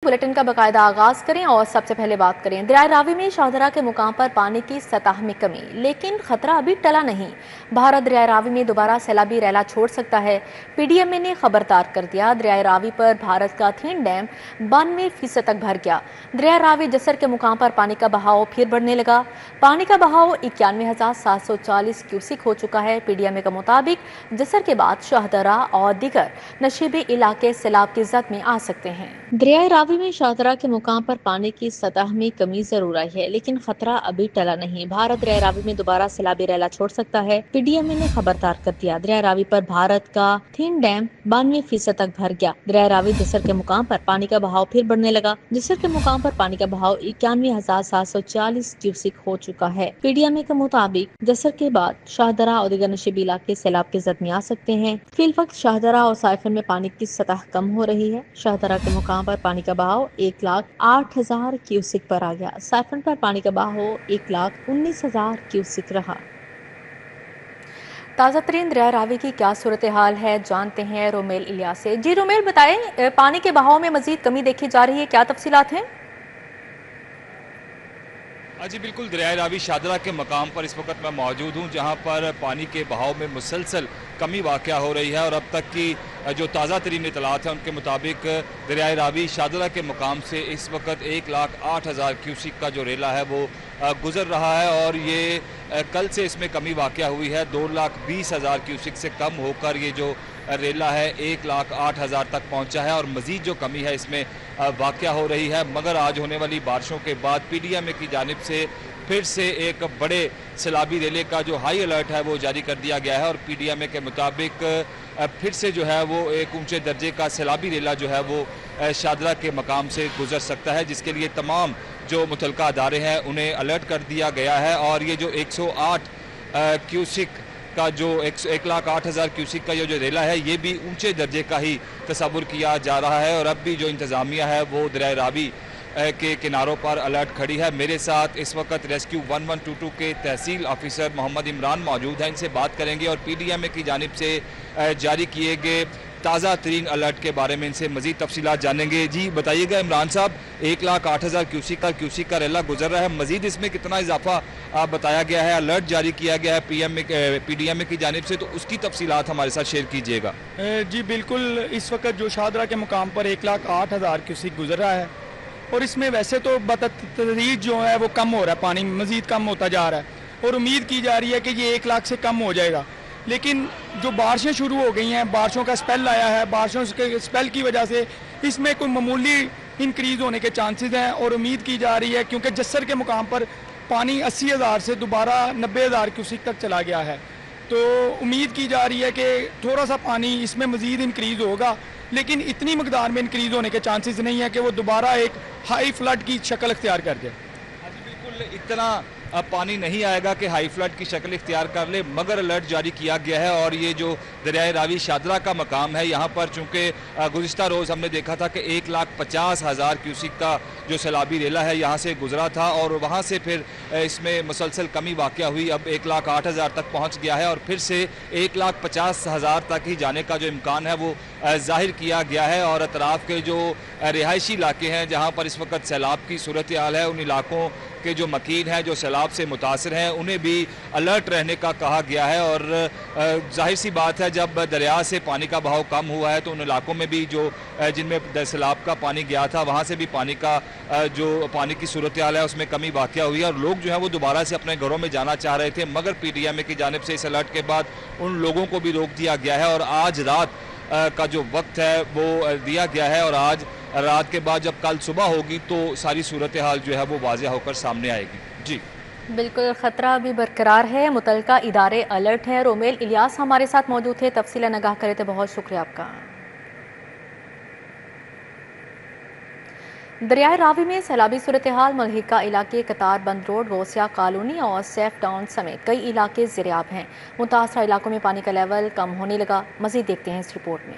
Bulletin का बाकायदा आगाज करें और सबसे पहले बात करें दरियाए रावी में शाहदरा के मुकाम पर पानी की सतह में कमी, लेकिन खतरा अभी टला नहीं। भारत दरियाए रावी में दोबारा सैलाबी रैला छोड़ सकता है। पीडीएमए ने खबरदार कर दिया। दरियाए रावी पर भारत का थीन डैम 92% तक भर गया। दरियाए रावी जसर के मुकाम पर पानी का बहाव फिर बढ़ने लगा। पानी का बहाव 91,740 क्यूसिक हो चुका है। पीडीएमए के मुताबिक जसर के बाद शाहदरा और दीगर नशीबी इलाके सैलाब की जद में आ सकते हैं। दरियाए रावी में शाहदरा के मुकाम पर पानी की सतह में कमी जरूर आई है, लेकिन खतरा अभी टला नहीं। भारत दरियाए रावी में दोबारा सैलाबी रैला छोड़ सकता है। पीडीएमए ने खबरदार कर दिया। दरियाए रावी पर भारत का थीन डैम 92% तक भर गया। दरियाए रावी जसर के मुकाम पर पानी का बहाव फिर बढ़ने लगा। जसर के मुकाम पर पानी का बहाव 91,740 क्यूसिक हो चुका है। पीडीएमए के मुताबिक जसर के बाद शाहदरा और दीगर नशीबी इलाके सैलाब के जद में आ सकते हैं। फिल वक्त शाहदरा और साइफन में पानी की सतह कम हो रही है। शाहदरा के मुकाम पर पानी का बहाव 1,08,000 क्यूसिक पर आ गया। साइफन पर पानी का बहाव 1,19,000 क्यूसिक रहा। ताज़ा तरीन दरिया रावी की क्या सूरत हाल है, जानते हैं रोमेल इलियास से। जी रोमेल, बताएं, पानी के बहाव में मजीद कमी देखी जा रही है, क्या तफसीलात हैं? जी बिल्कुल, दरियाए रावी शाहदरा के मकाम पर इस वक्त मैं मौजूद हूँ, जहाँ पर पानी के बहाव में मुसलसल कमी वाक़या हो रही है। और अब तक की जो ताज़ा तरीन इतलात हैं उनके मुताबिक दरियाए रावी शाहदरा के मकाम से इस वक्त 1,08,000 क्यूसिक का जो रेला है वो गुजर रहा है। और ये कल से इसमें कमी वाक़या हुई है। 2,20,000 क्यूसिक से कम होकर ये जो रेला है 1,08,000 तक पहुंचा है। और मज़ीद जो कमी है इसमें वाक़या हो रही है। मगर आज होने वाली बारिशों के बाद पीडीएमए की जानिब से फिर से एक बड़े सैलाबी रेले का जो हाई अलर्ट है वो जारी कर दिया गया है। और पीडीएमए के मुताबिक फिर से जो है वो एक ऊंचे दर्जे का सैलाबी रेला जो है वो शाहदरा के मकाम से गुजर सकता है, जिसके लिए तमाम जो मुतलका अदारे हैं उन्हें अलर्ट कर दिया गया है। और ये जो 108 क्यूसिक का जो 1,08,000 क्यूसिक का ये जो रेला है ये भी ऊंचे दर्जे का ही तस्वुर किया जा रहा है। और अब भी जो इंतज़ामिया है वो दरियाए रावी के किनारों पर अलर्ट खड़ी है। मेरे साथ इस वक्त रेस्क्यू 1122 के तहसील ऑफिसर मोहम्मद इमरान मौजूद हैं, इनसे बात करेंगे और पीडीएमए की जानिब से जारी किए गए ताज़ा तरीन अलर्ट के बारे में इनसे मज़ीद तफसीलात जानेंगे। जी बताइएगा इमरान साहब, 1,08,000 क्यूसिक का रेला गुजर रहा है, मज़ीद इसमें कितना इजाफा बताया गया है, अलर्ट जारी किया गया है पीडीएमए की जानिब से, तो उसकी तफसीलात हमारे साथ शेयर कीजिएगा। जी बिल्कुल, इस वक्त जो शाहदरा के मुकाम पर 1,08,000 क्यूसिक गुजर रहा है और इसमें वैसे तो बतदरीज जो है वो कम हो रहा है, पानी मज़ीद कम होता जा रहा है और उम्मीद की जा रही है कि ये 1 लाख से कम हो जाएगा। लेकिन जो बारिशें शुरू हो गई हैं, बारिशों का स्पेल आया है, बारिशों के स्पेल की वजह से इसमें कोई मामूली इंक्रीज़ होने के चांसेस हैं। और उम्मीद की जा रही है क्योंकि जस्सर के मुकाम पर पानी 80,000 से दोबारा 90,000 क्यूसिक तक चला गया है, तो उम्मीद की जा रही है कि थोड़ा सा पानी इसमें मज़ीद इंक्रीज़ होगा, लेकिन इतनी मकदार में इंक्रीज़ होने के चांसेस नहीं है कि वो दोबारा एक हाई फ्लड की शक्ल इख्तियार कर दे। बिल्कुल इतना पानी नहीं आएगा कि हाई फ्लड की शक्ल इख्तियार कर ले, मगर अलर्ट जारी किया गया है। और ये जो दरियाए रावी शाहदरा का मकाम है, यहाँ पर चूँकि गुज़िश्ता रोज़ हमने देखा था कि 1,50,000 क्यूसिक का जो सैलाबी रेला है यहाँ से गुजरा था और वहाँ से फिर इसमें मुसलसल कमी वाक़या हुई, अब 1,08,000 तक पहुँच गया है और फिर से 1,50,000 तक ही जाने का जो इम्कान है वो ज़ाहिर किया गया है। और अतराफ़ के जो रिहायशी इलाके हैं जहाँ पर इस वक्त सैलाब की सूरत हाल है, उन इलाकों के जो मकीन हैं जो सैलाब से मुतासिर हैं उन्हें भी अलर्ट रहने का कहा गया है। और जाहिर सी बात है, जब दरिया से पानी का बहाव कम हुआ है तो उन इलाकों में भी जो जिनमें सैलाब का पानी गया था वहाँ से भी पानी की सूरत हाल है उसमें कमी वाक़या हुई है और लोग जो है वो दोबारा से अपने घरों में जाना चाह रहे थे, मगर पीडीएमए की जानिब से इस अलर्ट के बाद उन लोगों को भी रोक दिया गया है। और आज रात का जो वक्त है वो दिया गया है और आज रात के बाद जब कल सुबह होगी तो सारी सूरत हाल जो है वो वाज़ेह होकर सामने आएगी। जी बिल्कुल, खतरा भी बरकरार है, मुतलका इदारे अलर्ट है। रोमेल इलियास हमारे साथ मौजूद थे, तफसीलन आगाह करे थे, बहुत शुक्रिया आपका। दरियाए रावी में सैलाबी सूरत हाल, मलहिका इलाके, कतार बंद रोड, गौसिया कॉलोनी और सेफ टाउन समेत कई इलाके ज़ेरियाब हैं। मुतासरा इलाकों में पानी का लेवल कम होने लगा। मज़ीद देखते हैं इस रिपोर्ट में।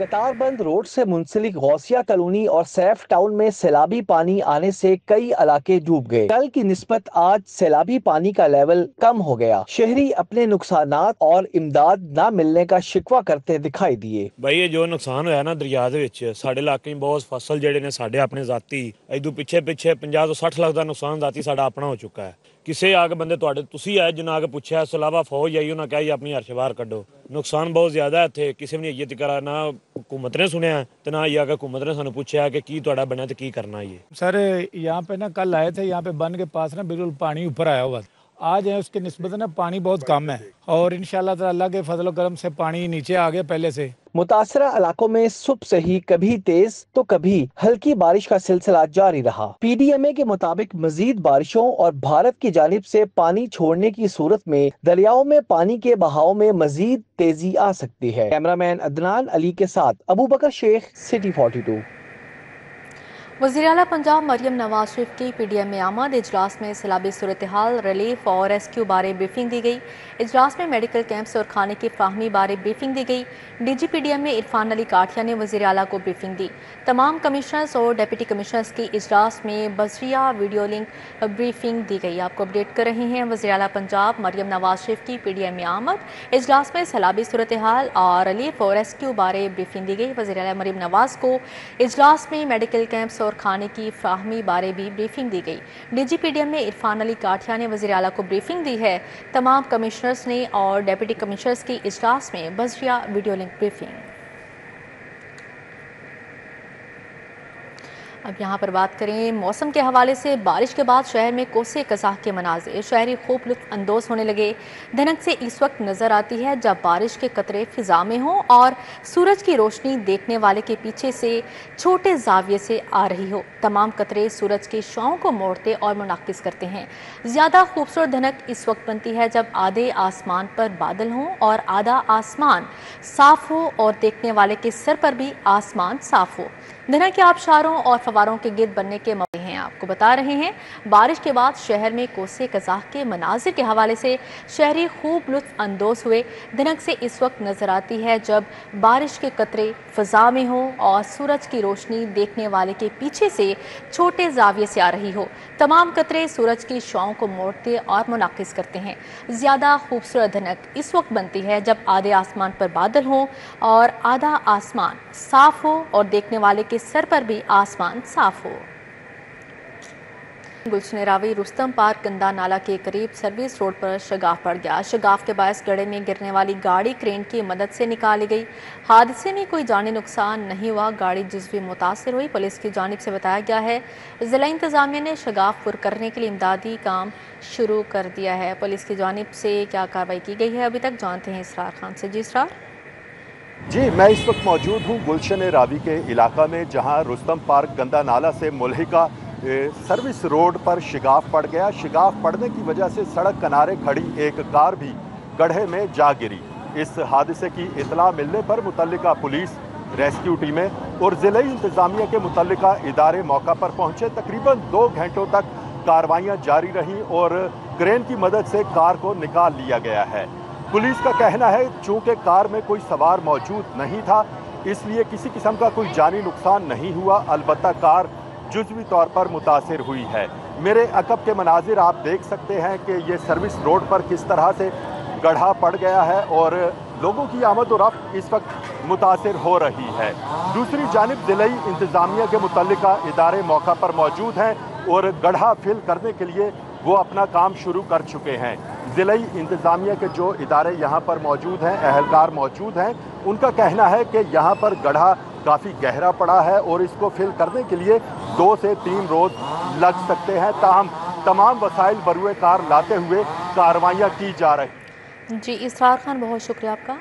कतार बंद रोड से मुंसलिक गौसिया कॉलोनी और सैफ टाउन में सैलाबी पानी आने से कई इलाके डूब गए। कल की निस्बत आज सैलाबी पानी का लेवल कम हो गया। शहरी अपने नुकसानात और इमदाद न मिलने का शिकवा करते दिखाई दिए। भाई ये जो नुकसान होया ना दरिया ਦੇ ਵਿੱਚ ਸਾਡੇ ਇਲਾਕੇ 'ਚ ਬਹੁਤ ਫਸਲ ਜਿਹੜੇ ਨੇ ਸਾਡੇ ਆਪਣੇ ਜ਼ਾਤੀ ਇਦੋਂ ਪਿੱਛੇ 50 ਤੋਂ 60 ਲੱਖ ਦਾ ਨੁਕਸਾਨ ਜ਼ਾਤੀ ਸਾਡਾ ਆਪਣਾ ਹੋ ਚੁੱਕਾ ਹੈ। ਕਿਸੇ ਆ ਕੇ ਬੰਦੇ ਤੁਹਾਡੇ ਤੁਸੀਂ ਆਏ ਜਿਨ੍ਹਾਂ ਆ ਕੇ ਪੁੱਛਿਆ, ਇਸ ਤੋਂ ਇਲਾਵਾ ਫੌਜ ਆਈ, ਉਹਨਾਂ ਕਿਹਾ ਜੀ ਆਪਣੀ ਹਰਸ਼ ਬਾਹਰ ਕੱਢੋ। ਨੁਕਸਾਨ ਬਹੁਤ ਜ਼ਿਆਦਾ ਹੈ ਇੱਥੇ, ਕਿਸੇ ਵੀ ਨਹੀਂ ਇੱਜ਼ਤ ਕਰਾ, ਨਾ हुकूमत ने सुनया तो ना ये हुकूमत ने सानू पूछा कि की तुहाडा बनया तो की करना। ये सर यहाँ पे ना कल आए थे, यहाँ पे बन के पास ना बिल्कुल पानी ऊपर आया हुआ, आज है उसके निस्बत ना पानी बहुत कम है और इंशाल्लाह ताला अल्लाह के फजल करम से पानी नीचे आ गया पहले से। मुतासरा इलाकों में सुबह से ही कभी तेज तो कभी हल्की बारिश का सिलसिला जारी रहा। PDMA के मुताबिक मजीद बारिशों और भारत की जानिब से पानी छोड़ने की सूरत में दरियाओं में पानी के बहाव में मजीद तेजी आ सकती है। कैमरामैन अदनान अली के साथ अबू बकर शेख, सिटी 42। वज़ीर आला पंजाब मरियम नवाज शरीफ की PDMA आमद इजलास में सैलाबी सूरत हाल, रिलीफ और रेस्क्यू बारे ब्रीफिंग दी गई। इजलास में मेडिकल कैंप्स और खाने की फ्राहमी बारे ब्रीफिंग दी गई। DG PDMA इरफान अली काठिया ने वज़ीर आला को ब्रीफिंग दी। तमाम कमिश्नर्स और डिप्टी कमिश्नर्स की इजलास में बजरिया वीडियो लिंक ब्रीफिंग दी गई। आपको अपडेट कर रहे हैं वज़ीर आला पंजाब मरियम नवाज शरीफ की PDMA आमद इजलास में सैलाबी सूरत हाल और रिलीफ और रेस्क्यू बारे ब्रीफिंग दी गई। वज़ीर आला मरियम नवाज को इजलास में मेडिकल कैंप्स और खाने की फ्राहमी बारे भी ब्रीफिंग दी गई। DG PDMA इरफान अली काठिया ने वज़ीर आला को ब्रीफिंग दी है। तमाम कमिश्नर्स ने और डिप्टी कमिश्नर्स की इजलास में बजरिया वीडियो लिंक ब्रीफिंग। अब यहाँ पर बात करें मौसम के हवाले से, बारिश के बाद शहर में कोसे कज़ाह के मनाज़िर, शहरी खूब लुत्फ़ अंदोज़ होने लगे। धनक से इस वक्त नज़र आती है जब बारिश के कतरे फ़िज़ा में हों और सूरज की रोशनी देखने वाले के पीछे से छोटे ज़ाविये से आ रही हो। तमाम कतरे सूरज की शॉओं को मोड़ते और मुनाकिस करते हैं। ज़्यादा खूबसूरत धनक इस वक्त बनती है जब आधे आसमान पर बादल हों और आधा आसमान साफ़ हो और देखने वाले के सर पर भी आसमान साफ़ हो। धनक के आबशारों और फवारों के गिर्द बनने के मौके हैं। आपको बता रहे हैं बारिश के बाद शहर में कोसे कज़ाह के मनाजिर के हवाले से शहरी खूब लुत्फ़ अंदोज़ हुए। धनक से इस वक्त नज़र आती है जब बारिश के कतरे फ़ज़ा में हों और सूरज की रोशनी देखने वाले के पीछे से छोटे ज़ाविये से आ रही हो। तमाम कतरे सूरज की शॉओं को मोड़ते और मुनाकिस करते हैं। ज़्यादा खूबसूरत धनक इस वक्त बनती है जब आधे आसमान पर बादल हों और आधा आसमान साफ़ हो और देखने वाले के सर पर भी आसमान साफ़ हो। गुलशन रावी रुस्तम पार्क गंदा नाला के करीब सर्विस रोड पर शगाफ पड़ गया। शगाफ के बायस गड्ढे में गिरने वाली गाड़ी क्रेन की मदद से निकाली गई। हादसे में कोई जानी नुकसान नहीं हुआ, गाड़ी जुज़वी मुतासिर हुई। पुलिस की जानिब से बताया गया है ज़िला इंतज़ामिया ने शगाफ पुर करने के लिए इमदादी काम शुरू कर दिया है। पुलिस की जानिब से क्या कार्रवाई की गई है अभी तक जानते हैं इसरार खान से। जी इसरार। जी, मैं इस वक्त मौजूद हूँ गुलशन रावी के इलाका में, जहाँ रुस्तम पार्क गंदा नाला से मुल्हिका सर्विस रोड पर शिगाफ पड़ गया। शिगाफ पड़ने की वजह से सड़क किनारे खड़ी एक कार भी गड्ढे में जा गिरी। इस हादसे की इतला मिलने पर मुतल्लिका पुलिस, रेस्क्यू टीमें और ज़िले इंतज़ामिया के मुतल्लिका इदारे मौका पर पहुंचे। तकरीबन 2 घंटों तक कार्रवाइयाँ जारी रहीं और क्रेन की मदद से कार को निकाल लिया गया है। पुलिस का कहना है चूँकि कार में कोई सवार मौजूद नहीं था, इसलिए किसी किस्म का कोई जानी नुकसान नहीं हुआ। अलबत्ता कार जुज़वी तौर पर मुतासिर हुई है। मेरे अकब के मनाजिर आप देख सकते हैं कि ये सर्विस रोड पर किस तरह से गड्ढा पड़ गया है और लोगों की आमद और रफ्त इस वक्त मुतासिर हो रही है। दूसरी जानिब ज़िलाई इंतज़ामिया के मुतल्लिका इदारे मौका पर मौजूद हैं और गड्ढा फिल करने के लिए वो अपना काम शुरू कर चुके हैं। ज़िलाई इंतज़ामिया के जो इदारे यहाँ पर मौजूद हैं, अहलकार मौजूद हैं, उनका कहना है कि यहाँ पर गड्ढा काफ़ी गहरा पड़ा है और इसको फिल करने के लिए 2 से 3 रोज़ लग सकते हैं। ताहम तमाम वसाइल बरूए कार लाते हुए कार्रवाइयाँ की जा रही। जी इसरार खान, बहुत शुक्रिया आपका।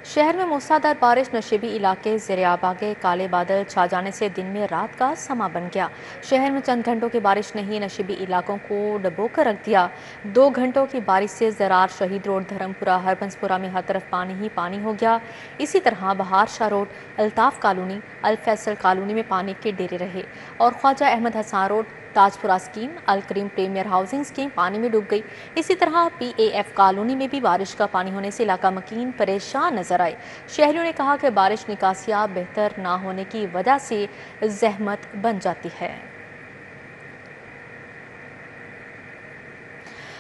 शहर में मूसलाधार बारिश नशीबी इलाके ज़ेर-ए-आब आ गए। काले बादल छा जाने से दिन में रात का समा बन गया। शहर में चंद घंटों की बारिश ने ही नशीबी इलाकों को डबो कर रख दिया। 2 घंटों की बारिश से ज़रार, शहीद रोड, धर्मपुरा, हरबंसपुरा में हर तरफ पानी ही पानी हो गया। इसी तरह Bahar Shah road, Altaf colony, Al Faisal colony में पानी के डेरे रहे और Khwaja Ahmad Hasan road, Tajpura scheme, Alkarim premier housing scheme पानी में डूब गई। इसी तरह PAF कॉलोनी में भी बारिश का पानी होने से इलाका मकीन परेशान नजर आए। शहरियों ने कहा कि बारिश निकासियाँ बेहतर ना होने की वजह से जहमत बन जाती है।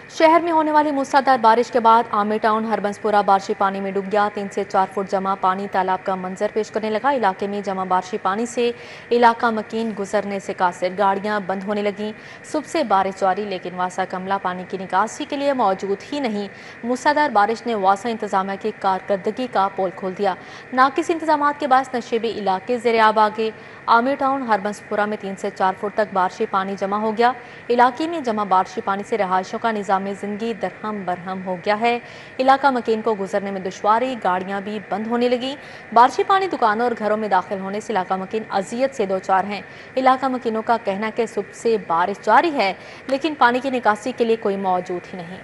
शहर में होने वाली मूसलाधार बारिश के बाद आमिर टाउन हरबंसपुरा बारिशी पानी में डूब गया। 3 से 4 फुट जमा पानी तालाब का मंजर पेश करने लगा। इलाके में जमा बारिशी पानी से इलाका मकीन गुजरने से कासिर, गाड़ियां बंद होने लगीं। सुबह से बारिश जारी, लेकिन वासा कमला पानी की निकासी के लिए मौजूद ही नहीं। मूसलाधार बारिश ने वासा इंतजामिया की कारकर्दगी का पोल खोल दिया। नाकिस इंतजाम के बाद नशेबी इलाके ज़ेर-आब आ गए। आमिर टाउन हरबंसपुरा में 3 से 4 फुट तक बारिशी पानी जमा हो गया। इलाके में जमा बारिशी पानी से रहायशों का निज़ाम जिंदगी दरहम बरहम हो गया है। इलाका मकीन को गुजरने में दुश्वारी, गाड़ियां भी बंद होने लगी। बारिशी पानी दुकानों और घरों में दाखिल होने से इलाका मकीन अजियत से दो चार हैं। इलाका मकीनों का कहना है कि सुबह से बारिश जारी है, लेकिन पानी की निकासी के लिए कोई मौजूद ही नहीं।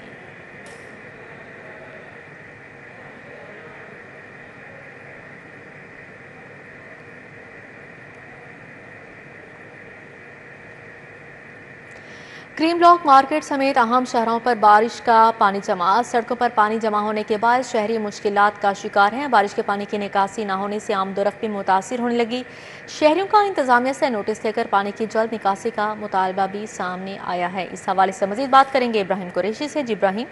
क्रीम ब्लॉक मार्केट समेत अहम शहरों पर बारिश का पानी जमा। सड़कों पर पानी जमा होने के बाद शहरी मुश्किलात का शिकार हैं। बारिश के पानी की निकासी न होने से आमदोरफ्त भी मुतासिर होने लगी। शहरियों का इंतजामिया से नोटिस लेकर पानी की जल्द निकासी का मुतालबा भी सामने आया है। इस हवाले से मजीद बात करेंगे इब्राहिम कुरैशी से। जी इब्राहिम।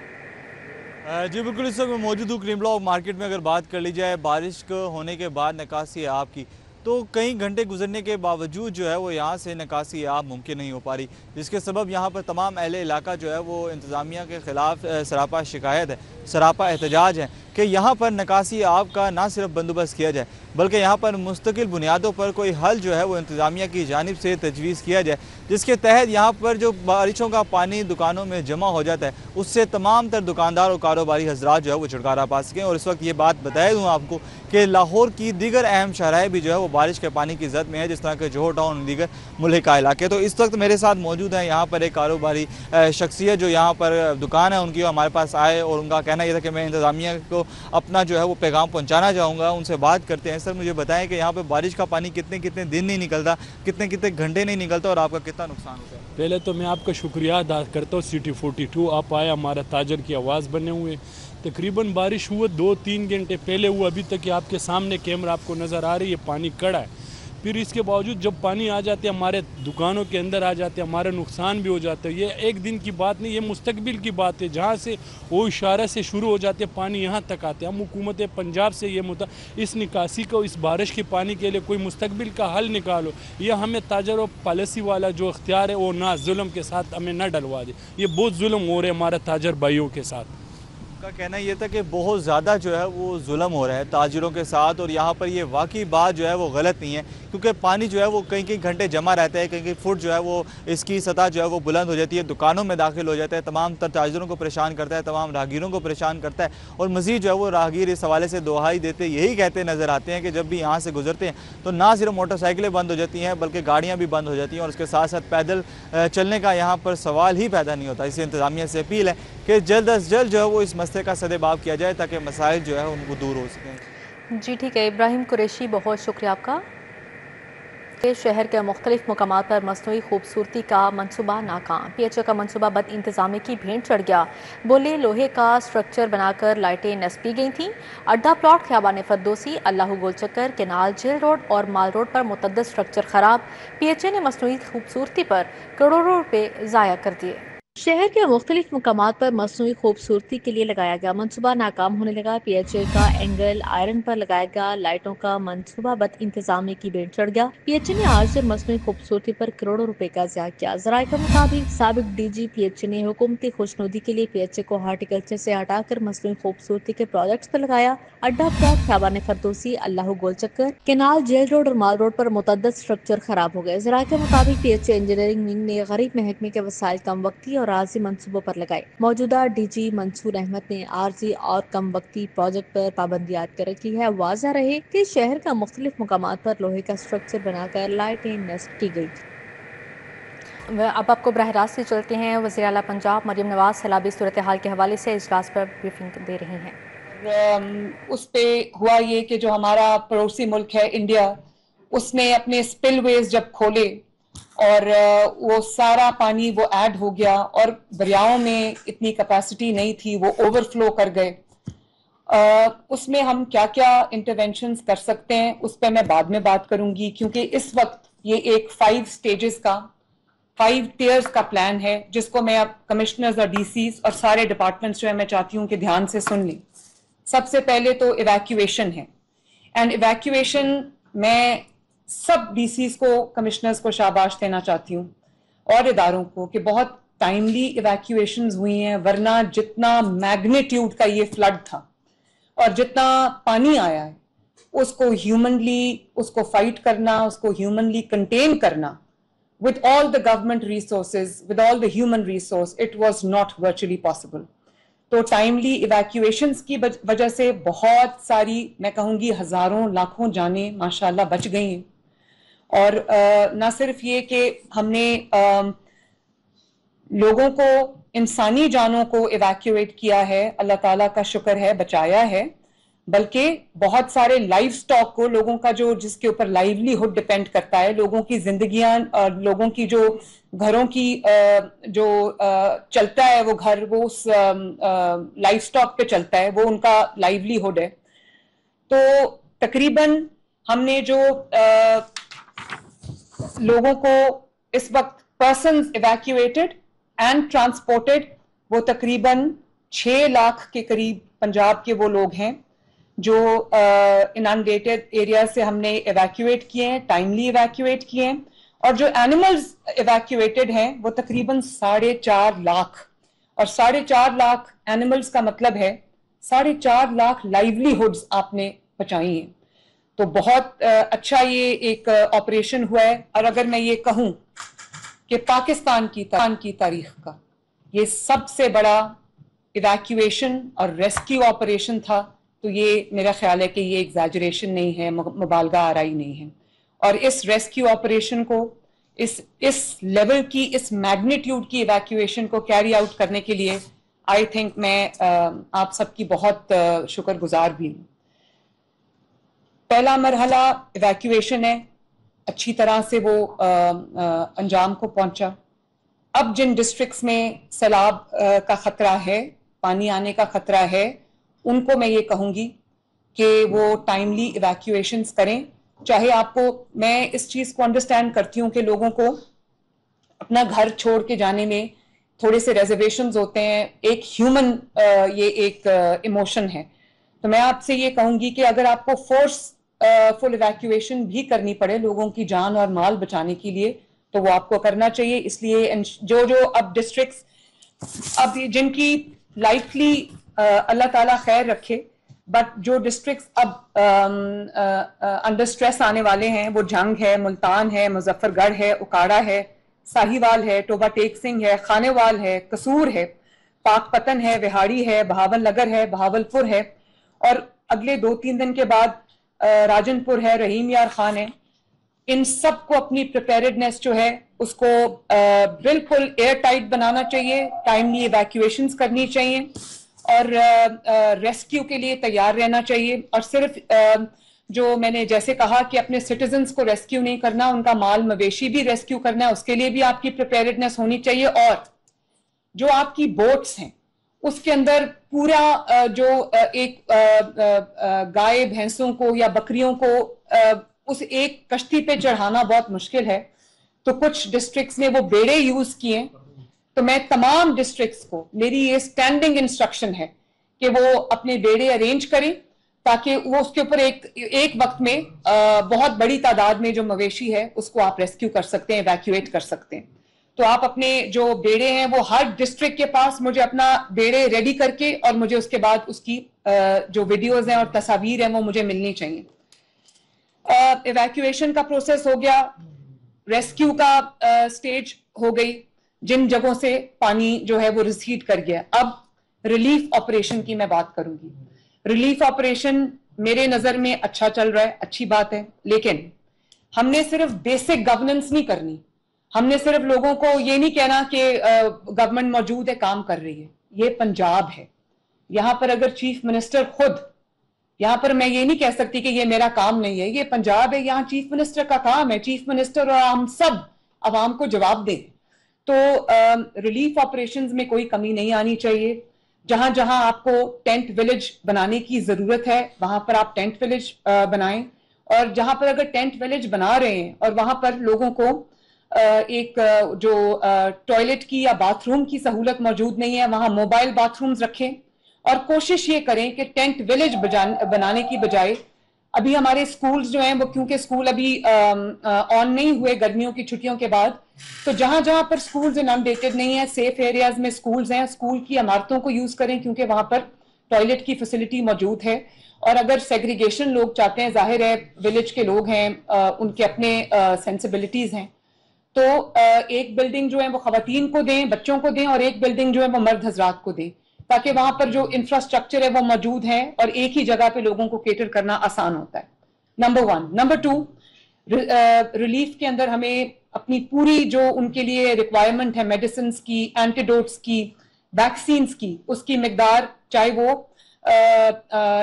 जी बिल्कुल, इस वक्त मैं मौजूद हूँ क्रीम ब्लॉक मार्केट में। अगर बात कर ली जाए बारिश को होने के बाद निकासी आपकी, तो कई घंटे गुजरने के बावजूद जो है वो यहाँ से निकासी आप मुमकिन नहीं हो पा रही, जिसके सबब यहाँ पर तमाम अहले इलाका जो है वो इंतज़ामिया के ख़िलाफ़ सरापा शिकायत है, सरापा एहतजाज है कि यहाँ पर निकासी आप का ना सिर्फ बंदोबस्त किया जाए, बल्कि यहाँ पर मुस्तकिल बुनियादों पर कोई हल जो है वो इंतज़ामिया की जानिब से तजवीज़ किया जाए, जिसके तहत यहाँ पर जो बारिशों का पानी दुकानों में जमा हो जाता है उससे तमाम तर दुकानदार और कारोबारी हजरात जो है वो छुटकारा पा सकें। और इस वक्त ये बात बताया दूँ आपको कि लाहौर की दीगर अहम शहराएँ भी जो है वो बारिश के पानी की ज़द में है, जिस तरह के जोहर टाउन, दीगर मुल्हिका इलाके। तो इस वक्त मेरे साथ मौजूद हैं यहाँ पर एक कारोबारी शख्सियत जो यहाँ पर दुकान है उनकी, हमारे पास आए और उनका कहना यह था कि मैं इंतज़ामिया को अपना जो है वो पैगाम पहुँचाना चाहूँगा। उनसे बात करते हैं। सर मुझे बताएं कि यहाँ पर बारिश का पानी कितने कितने दिन नहीं निकलता, कितने कितने घंटे नहीं निकलता और आपका कितना नुकसान होता है? पहले तो मैं आपका शुक्रिया अदा करता हूँ। सिटी 42 आप आए, हमारा ताजर की आवाज़ बने हुए। तकरीबन बारिश हुआ 2-3 घंटे पहले हुआ, अभी तक आपके सामने कैमरा आपको नज़र आ रही है, पानी कड़ा है। फिर इसके बावजूद जब पानी आ जाते हैं हमारे दुकानों के अंदर आ जाते हैं, हमारा नुकसान भी हो जाता है। ये एक दिन की बात नहीं, ये मुस्तकबिल की बात है। जहाँ से वो इशारे से शुरू हो जाते हैं पानी यहाँ तक आते हैं। हम हुकूमत पंजाब से ये इस निकासी को, इस बारिश के पानी के लिए कोई मुस्तकबिल का हल निकालो। ये हमें ताजर और पॉलिसी वाला जो इख्तियार है वो ना जुल्म के साथ हमें ना डलवा दे। ये बहुत जुल्म हो रहे हमारे ताजर भाइयों के साथ। का कहना ये था कि बहुत ज़्यादा जो है वो जुल्म हो रहा है ताजिरों के साथ, और यहाँ पर ये वाकई बात जो है वो गलत नहीं है, क्योंकि पानी जो है वो कई कई घंटे जमा रहता है, कई कई फुट जो है वो इसकी सतह जो है वो बुलंद हो जाती है, दुकानों में दाखिल हो जाता है, तमाम तर ताजिरों को परेशान करता है, तमाम राहगीरों को परेशान करता है। और मज़ीद जो है वो राहगीर इस हवाले से दुहाई देते यही कहते नज़र आते हैं कि जब भी यहाँ से गुजरते हैं तो ना सिर्फ मोटरसाइकिलें बंद हो जाती हैं बल्कि गाड़ियाँ भी बंद हो जाती हैं, और उसके साथ साथ पैदल चलने का यहाँ पर सवाल ही पैदा नहीं होता। इससे इंतज़ामिया से अपील है कि जल्द अज जल्द जो है वो इस मसले का सदेबाब किया जाए ताकि मसाइल जो है उनको दूर हो सकें। जी ठीक है इब्राहिम कुरैशी, बहुत शुक्रिया आपका। शहर के मुख्तलिफ मुकामात पर मसनूई खूबसूरती का मनसूबा नाकाम। PHA का मनसूबा बद इंतजामी की भेंट चढ़ गया। बोले लोहे का स्ट्रक्चर बनाकर लाइटें नस्बी गई थीं। अड्डा प्लॉट ख्याबान फरदोसी, अल्लाह गोल चक्कर, केनाल, जेल रोड और माल रोड पर मुतअद्दिद स्ट्रक्चर खराब। PHA ने मसनूई खूबसूरती पर करोड़ों रुपए ज़ाया कर दिए। शहर के मुख्तलिफ मुकामात पर मसनूई खूबसूरती के लिए लगाया गया मनसूबा नाकाम होने लगा। PHA का एंगल आयरन पर लगाया गया लाइटों का मनसूबा बद इंतजामी की भेंट चढ़ गया। PHA ने आज से मसनूई खूबसूरती पर करोड़ों रुपए का ज़ाया किया। ज़राए के मुताबिक साबिक DG PHA ने हुकूमती खुशनुदी के लिए PHA को हार्टिकल्चर से हटाकर मसनूई खूबसूरती के प्रोजेक्ट्स पर लगाया। अड्डा प्लॉट ख्याबान फरदोसी, अल्लाह गोल चक्कर, केनाल, जेल रोड और माल रोड पर मुतअद्दिद स्ट्रक्चर खराब हो गए। ज़राए के मुताबिक PHA इंजीनियरिंग विंग ने गरीब महकमे के वसाइल कम वक्ती और आर्जी मंसूबों पर लगाए। मौजूदा DG मंसूर अहमद ने आर्जी और कम वक्ती प्रोजेक्ट पर पाबंदी आयद कर रखी है। वाज़ह रहे कि शहर का मुख्तलिफ मुकामात पर लोहे का स्ट्रक्चर बनाकर लाइटें नस्ब की गई। अब आपको बराह रास्त से चलते हैं। वज़ीर आला पंजाब मरियम नवाज सैलाबी सूरत हाल के हवाले से इजलास पर ब्रीफिंग दे रही हैं। उस पे हुआ ये कि जो हमारा पड़ोसी मुल्क है इंडिया, उसने अपने स्पिलवेज जब खोले اور وہ سارا پانی وہ ایڈ ہو گیا اور دریاؤں میں اتنی کیپیسٹی نہیں تھی, وہ اوور فلو کر گئے. اس میں ہم کیا کیا انٹرونشنز کر سکتے ہیں اس پہ میں بعد میں بات کروں گی, کیونکہ اس وقت یہ ایک 5 سٹیجز کا 5 ٹیئرز کا پلان ہے جس کو میں اب کمشنرز اور ڈی سیز اور سارے ڈپارٹمنٹس جو ہے میں چاہتی ہوں کہ دھیان سے سن لیں. سب سے پہلے تو ایویکویشن ہے, اینڈ ایویکویشن میں سب ڈی سیز کو کمشنرز کو شاباش دینا چاہتی ہوں اور اداروں کو کہ بہت ٹائملی ایویکویشنز ہوئی ہیں, ورنہ جتنا میگنیٹیوڈ کا یہ فلڈ تھا اور جتنا پانی آیا ہے اس کو ہیومنلی اس کو فائٹ کرنا, اس کو ہیومنلی کنٹین کرنا with all the government resources, with all the human resource, it was not virtually possible. تو ٹائملی ایویکویشنز کی وجہ سے بہت ساری, میں کہوں گی ہزاروں لاکھوں جانیں ماشاءاللہ بچ گئی ہیں. اور نہ صرف یہ کہ ہم نے لوگوں کو, انسانی جانوں کو ایویکویٹ کیا ہے, اللہ تعالیٰ کا شکر ہے بچایا ہے, بلکہ بہت سارے لائف سٹاک کو, لوگوں کا جو جس کے اوپر لائیولی ہوڈ ڈپینڈ کرتا ہے, لوگوں کی زندگیاں اور لوگوں کی جو گھروں کی جو چلتا ہے وہ گھر, وہ اس لائف سٹاک پہ چلتا ہے, وہ ان کا لائیولی ہوڈ ہے. تو تقریباً ہم نے جو لوگوں کو اس وقت پرسنز ایویکویٹڈ اینڈ ٹرانسپورٹڈ, وہ تقریباً 6 لاکھ کے قریب پنجاب کے وہ لوگ ہیں جو انانڈیٹڈ ایریا سے ہم نے ایویکویٹ کیے ہیں, ٹائملی ایویکویٹ کیے ہیں. اور جو اینیملز ایویکویٹڈ ہیں وہ تقریباً 4.5 لاکھ, اور 4.5 لاکھ اینیملز کا مطلب ہے 4.5 لاکھ لائیولی ہوڈز آپ نے بچائی ہیں. تو بہت اچھا یہ ایک آپریشن ہوا ہے. اور اگر میں یہ کہوں کہ پاکستان کی تاریخ کا یہ سب سے بڑا ایویکویشن اور ریسکیو آپریشن تھا, تو یہ میرا خیال ہے کہ یہ ایگزیجریشن نہیں ہے, مبالغہ آرائی نہیں ہے. اور اس ریسکیو آپریشن کو, اس لیول کی, اس میگنیٹیوڈ کی ایویکویشن کو کیری آؤٹ کرنے کے لیے آئی تھنک میں آپ سب کی بہت شکر گزار بھی ہوں. پہلا مرحلہ ایویکویشن ہے, اچھی طرح سے وہ انجام کو پہنچا. اب جن ڈسٹرکٹس میں سیلاب کا خطرہ ہے, پانی آنے کا خطرہ ہے, ان کو میں یہ کہوں گی کہ وہ ٹائملی ایویکویشنز کریں. چاہے آپ کو, میں اس چیز کو انڈرسٹینڈ کرتی ہوں کہ لوگوں کو اپنا گھر چھوڑ کے جانے میں تھوڑے سے ریزرویشنز ہوتے ہیں, ایک ہیومن یہ ایک ایموشن ہے. تو میں آپ سے یہ کہوں گی کہ اگر آپ کو فل ایویکویشن بھی کرنی پڑے لوگوں کی جان اور مال بچانے کے لیے, تو وہ آپ کو کرنا چاہیے. اس لیے جو اب ڈسٹرکٹس اب جن کی لائفلی اللہ تعالیٰ خیر رکھے, بٹ جو ڈسٹرکٹس اب انڈر سٹریس آنے والے ہیں, وہ جنگ ہے, ملتان ہے, مظفر گڑھ ہے, اکاڑا ہے, ساہیوال ہے, ٹوبا ٹیک سنگھ ہے, خانیوال ہے, قصور ہے, پاک پتن ہے, وہاڑی ہے, بہاول نگر ہے, بہاول پور ہے, اور اگلے 2-3 دن کے بعد راجن پور ہے, رحیم یار خان ہے. ان سب کو اپنی پریپیئرڈنیس جو ہے اس کو بالکل ایئر ٹائٹ بنانا چاہیے, ٹائملی ایویکویشنز کرنی چاہیے, اور ریسکیو کے لیے تیار رہنا چاہیے. اور صرف جو میں نے جیسے کہا کہ اپنے سٹیزنز کو ریسکیو نہیں کرنا, ان کا مال مویشی بھی ریسکیو کرنا ہے, اس کے لیے بھی آپ کی پریپیئرڈنیس ہونی چاہیے. اور جو آپ کی بوٹس ہیں اس کے اندر پورا جو ایک گائے بھینسوں کو یا بکریوں کو اس ایک کشتی پہ چڑھانا بہت مشکل ہے, تو کچھ ڈسٹرکٹس نے وہ بیڑے یوز کیے. تو میں تمام ڈسٹرکٹس کو, میری یہ اسٹینڈنگ انسٹرکشن ہے کہ وہ اپنے بیڑے ارینج کریں, تاکہ وہ اس کے اوپر ایک وقت میں بہت بڑی تعداد میں جو مویشی ہے اس کو آپ ریسکیو کر سکتے ہیں, ایویکویٹ کر سکتے ہیں. تو آپ اپنے جو بیڑے ہیں وہ ہر ڈسٹرکٹ کے پاس مجھے اپنا بیڑے ریڈی کر کے, اور مجھے اس کے بعد اس کی جو ویڈیوز ہیں اور تصاویر ہیں وہ مجھے ملنی چاہیے. ایویکویشن کا پروسیس ہو گیا, ریسکیو کا سٹیج ہو گئی, جن جگہوں سے پانی جو ہے وہ ریسیڈ کر گیا. اب ریلیف آپریشن کی میں بات کروں گی. ریلیف آپریشن میرے نظر میں اچھا چل رہا ہے, اچھی بات ہے, لیکن ہم نے صرف بیسک گورننس نہیں کرنی. ہم نے صرف لوگوں کو یہ نہیں کہنا کہ گورنمنٹ موجود ہے, کام کر رہی ہے. یہ پنجاب ہے, یہاں پر اگر چیف منسٹر خود, یہاں پر میں یہ نہیں کہہ سکتی کہ یہ میرا کام نہیں ہے, یہ پنجاب ہے, یہاں چیف منسٹر کا کام ہے. چیف منسٹر اور ہم سب عوام کو جواب دیں. تو ریلیف آپریشنز میں کوئی کمی نہیں آنی چاہیے. جہاں جہاں آپ کو ٹینٹ ولیج بنانے کی ضرورت ہے وہاں پر آپ ٹینٹ ولیج بنائیں, اور جہاں پر اگر ٹینٹ ولیج بنا رہے ہیں اور وہاں پر لوگوں کو ایک جو ٹوائلٹ کی یا باتھ روم کی سہولت موجود نہیں ہے, وہاں موبائل باتھ رومز رکھیں, اور کوشش یہ کریں کہ ٹینٹ ولیج بنانے کی بجائے ابھی ہمارے سکولز جو ہیں وہ کیونکہ سکول ابھی آن نہیں ہوئے گرمیوں کی چھٹیوں کے بعد, تو جہاں جہاں پر سکولز انڈیٹڈ نہیں ہیں, سیف ایریاز میں سکولز ہیں, سکول کی عمارتوں کو یوز کریں کیونکہ وہاں پر ٹوائلٹ کی فیسلٹی موجود ہے. اور اگر سیگریگیشن لوگ چاہتے ہیں, ظاہر ہے ولیج کے لوگ ہیں, ان کے اپنے سینسبلٹیز ہیں, تو ایک بلڈنگ جو ہے وہ خواتین کو دیں, بچوں کو دیں, اور ایک بلڈنگ جو ہے وہ مرد حضرات کو دیں, تاکہ وہاں پر جو انفراسٹرکچر ہے وہ موجود ہے اور ایک ہی جگہ پہ لوگوں کو کیٹر کرنا آسان ہوتا ہے. نمبر 1. نمبر 2, ریلیف کے اندر ہمیں اپنی پوری جو ان کے لیے ریکوائرمنٹ ہے میڈیسنز کی, اینٹیڈوٹس کی, ویکسینز کی, اس کی مقدار چاہے وہ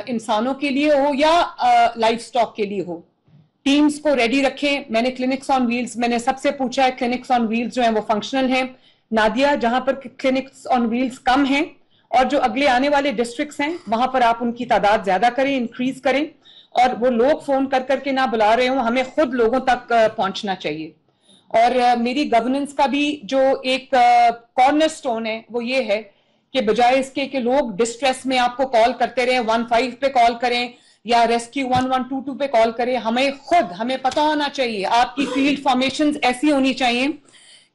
انسانوں کے لیے ہو یا لائف سٹاک کے لیے ہو, ٹیمز کو ریڈی رکھیں. میں نے کلینکس آن ویلز, میں نے سب سے پوچھا ہے کلینکس آن ویلز جو ہیں وہ فنکشنل ہیں. نادیہ, جہاں پر کلینکس آن ویلز کم ہیں اور جو اگلے آنے والے ڈسٹرکٹس ہیں وہاں پر آپ ان کی تعداد زیادہ کریں, انکریز کریں, اور وہ لوگ فون کر کر کے نہ بلا رہے ہوں, ہمیں خود لوگوں تک پہنچنا چاہیے. اور میری گورننس کا بھی جو ایک کارنر سٹون ہے وہ یہ ہے کہ بجائے اس کے کہ لوگ ڈسٹریس میں آپ کو کال کرتے رہیں, 15 پہ کال کریں یا ریسکیو 1122 پہ کال کریں, ہمیں پتہ ہونا چاہیے. آپ کی فیلڈ فارمیشنز ایسی ہونی چاہیے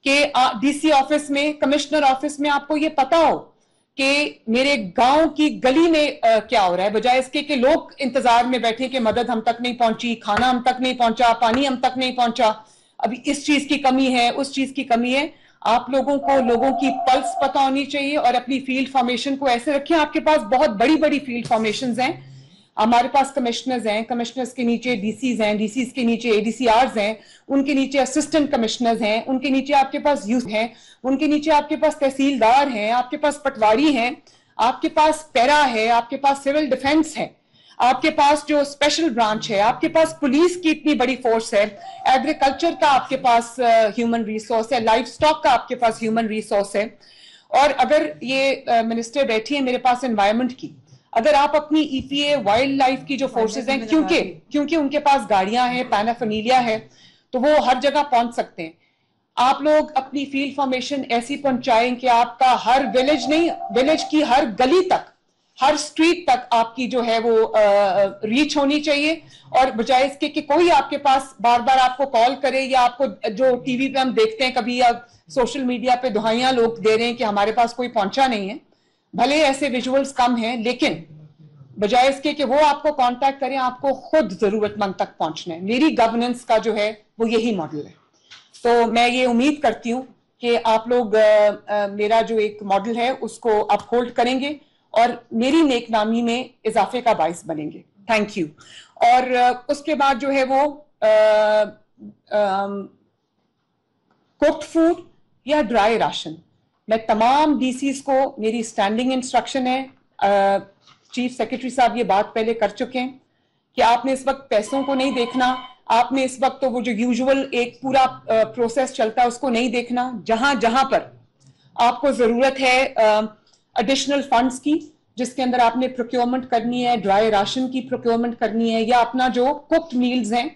کہ ڈی سی آفس میں, کمشنر آفس میں آپ کو یہ پتا ہو کہ میرے گاؤں کی گلی میں کیا ہو رہا ہے, بجائے اس کے کہ لوگ انتظار میں بیٹھے کہ مدد ہم تک نہیں پہنچی, کھانا ہم تک نہیں پہنچا, پانی ہم تک نہیں پہنچا, ابھی اس چیز کی کمی ہے, اس چیز کی کمی ہے. آپ لوگوں کو لوگوں کی پلس پتہ ہونی چاہیے اور اپنی فیلڈ فارمیشن کو ایسے رکھیں. آپ کے پاس بہت بڑی بڑی فیلڈ فارمیشنز ہیں, ہمارے پاس کمشنرز ہیں, کمشنرز کے نیچے ڈی سیز ہیں, ڈی سیز کے نیچے اے ڈی سی آرز ہیں, ان کے نیچے اسسٹنٹ کمشنرز ہیں, ان کے نیچے آپ کے پاس یوتھ ہیں, ان کے نیچے آپ کے پاس تحصیلدار ہیں, آپ کے پاس پٹواری ہیں, آپ کے پاس پیرا ہے, آپ کے پاس سول ڈیفنس ہے, آپ کے پاس جو اسپیشل برانچ ہے, آپ کے پاس پولیس کی اتنی بڑی فورس ہے, ایگریکلچر کا آپ کے پاس ہیومن ریسورس ہے, لائف سٹاک کا آپ کے پاس ہیومن ریسورس ہے. اور اگر یہ منسٹر بیٹھی ہیں میرے پاس انوائرمنٹ کی, اگر آپ اپنی ای پی اے وائلڈ لائف کی جو فورسز ہیں, کیونکہ ان کے پاس گاڑیاں ہیں, پینافنیلیا ہے, تو وہ ہر جگہ پہنچ سکتے ہیں. آپ لوگ اپنی فیلڈ فارمیشن ایسی پہنچائیں کہ آپ کا ہر ولیج نہیں, ولیج کی ہر گلی تک, ہر سٹریٹ تک آپ کی جو ہے وہ ریچ ہونی چاہیے. اور بجائے اس کے کہ کوئی آپ کے پاس بار بار آپ کو کال کرے, یا آپ کو جو ٹی وی پہ ہم دیکھتے ہیں کبھی یا سوشل میڈیا پہ دہائیاں لوگ دے رہے ہیں کہ ہمارے پاس کوئی پہنچا نہیں ہے, بھلے ایسے ویژولز کم ہیں, لیکن بجائے اس کے کہ وہ آپ کو کانٹیکٹ کریں, آپ کو خود ضرورت مند تک پہنچنا ہے. میری گورننس کا جو ہے وہ یہی ماڈل ہے. تو میں یہ امید کرتی ہوں کہ آپ لوگ میرا جو ایک ماڈل ہے اس کو اپ ہولڈ کریں گے اور میری نیک نامی میں اضافے کا باعث بنیں گے. Thank you. اور اس کے بعد جو ہے وہ کوکڈ فوڈ یا ڈرائی راشن, میں تمام ڈی سیز کو, میری اسٹینڈنگ انسٹرکشن ہے, چیف سیکرٹری صاحب یہ بات پہلے کر چکے ہیں کہ آپ نے اس وقت پیسوں کو نہیں دیکھنا, آپ نے اس وقت تو وہ جو یوزول ایک پورا پروسیس چلتا ہے اس کو نہیں دیکھنا. جہاں جہاں پر آپ کو ضرورت ہے ایڈیشنل فنڈز کی, جس کے اندر آپ نے پروکیورمنٹ کرنی ہے, ڈرائی راشن کی پروکیورمنٹ کرنی ہے, یا اپنا جو کوکڈ میلز ہیں,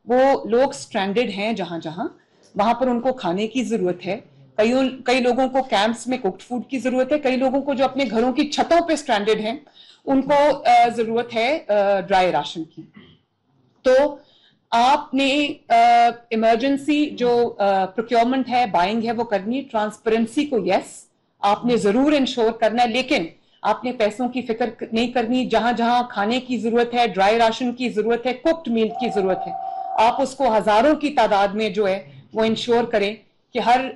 وہ لوگ سٹرینڈڈ ہیں جہاں جہاں, وہاں پر ان کو کھانے کی ضرورت ہے. کئی لوگوں کو کیمپس میں کوکڈ فوڈ کی ضرورت ہے, کئی لوگوں کو جو اپنے گھروں کی چھتوں پہ سٹرینڈڈ ہیں ان کو ضرورت ہے ڈرائی راشن کی. تو آپ نے ایمرجنسی جو پروکیورمنٹ ہے, بائنگ ہے, وہ کرنی. ٹرانسپیرنسی کو یس آپ نے ضرور انشور کرنا ہے, لیکن آپ نے پیسوں کی فکر نہیں کرنی. جہاں جہاں کھانے کی ضرورت ہے, ڈرائی راشن کی ضرورت ہے, کوکڈ میل کی ضرورت ہے, آپ اس کو ہزاروں کی تعداد میں جو ہے وہ انشور کریں کہ ہر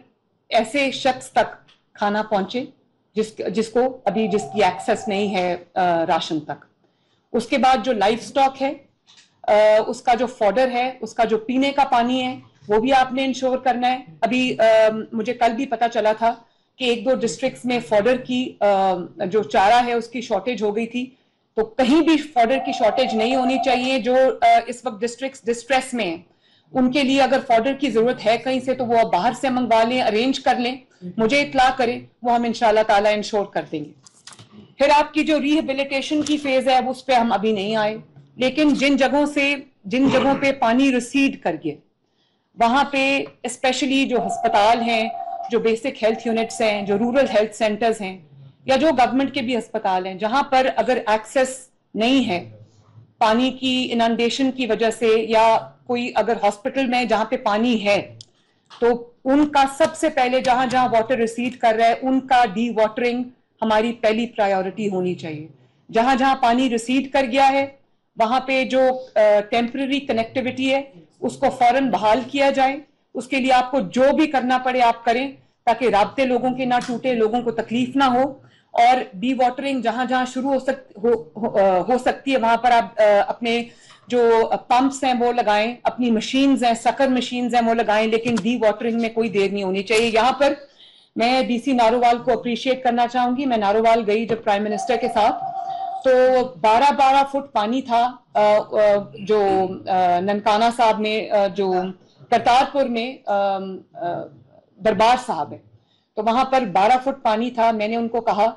ایسے شخص تک کھانا پہنچے جس کو ابھی جس کی ایکسیس نہیں ہے راشن تک. اس کے بعد جو لائف سٹاک ہے, اس کا جو فوڈر ہے, اس کا جو پینے کا پانی ہے, وہ بھی آپ نے انشور کرنا ہے. ابھی مجھے کل بھی پتا چلا تھا کہ 1-2 ڈسٹرکٹس میں فوڈر کی جو چارہ ہے اس کی شارٹیج ہو گئی تھی. تو کہیں بھی فوڈر کی شارٹیج نہیں ہونی چاہیے. جو اس وقت ڈسٹرکٹس ڈسٹریس میں ہیں ان کے لیے اگر فوڈر کی ضرورت ہے کہیں سے تو وہ باہر سے منگوا لیں, ارینج کر لیں, مجھے اطلاع کریں, وہ ہم انشاءاللہ تعالیٰ انشور کر دیں گے. پھر آپ کی جو ریہیبلیٹیشن کی فیز ہے اس پہ ہم ابھی نہیں آئے, لیکن جن جگہوں پہ پانی ریسیڈ کر گئے وہاں پہ اسپیشلی جو ہسپتال ہیں, جو بیسک ہیلتھ یونٹس ہیں, جو رورل ہیلتھ سینٹرز ہیں, یا جو گورنمنٹ کے بھی ہسپتال ہیں, جہاں پر اگر ایکسیس نہیں ہے پانی کی اننڈیشن کی وجہ سے, یا کوئی اگر ہاسپٹل میں جہاں پہ پانی ہے تو ان کا سب سے پہلے جہاں جہاں واٹر ریسیڈ کر رہا ہے ان کا ڈی واٹرنگ ہماری پہلی پرائیورٹی ہونی چاہیے. جہاں جہاں پانی ریسیڈ کر گیا ہے وہاں پہ جو ٹیمپرری کنیکٹیوٹی ہے اس کو فوراً بحال کیا جائے. اس کے لیے آپ کو جو بھی کرنا پڑے آپ کریں تاکہ رابطے لوگوں کے نہ ٹوٹے, لوگوں کو تکلیف نہ ہو. اور ڈی واٹرنگ جہاں جہاں شروع ہو سکتی ہے وہاں پر آپ اپنے جو پمپس ہیں وہ لگائیں, اپنی مشینز ہیں, سکر مشینز ہیں وہ لگائیں, لیکن ڈی واٹرنگ میں کوئی دیر نہیں ہونی چاہیے. یہاں پر میں ڈی سی نارووال کو اپریشیٹ کرنا چاہوں گی. میں نارووال گئی جب پرائم منسٹر کے ساتھ تو 12 فٹ پانی تھا. جو ننکانہ صاحب میں جو کرتارپور میں دربار صاحب ہے تو وہاں پر 12 فٹ پانی تھا. میں نے ان کو کہا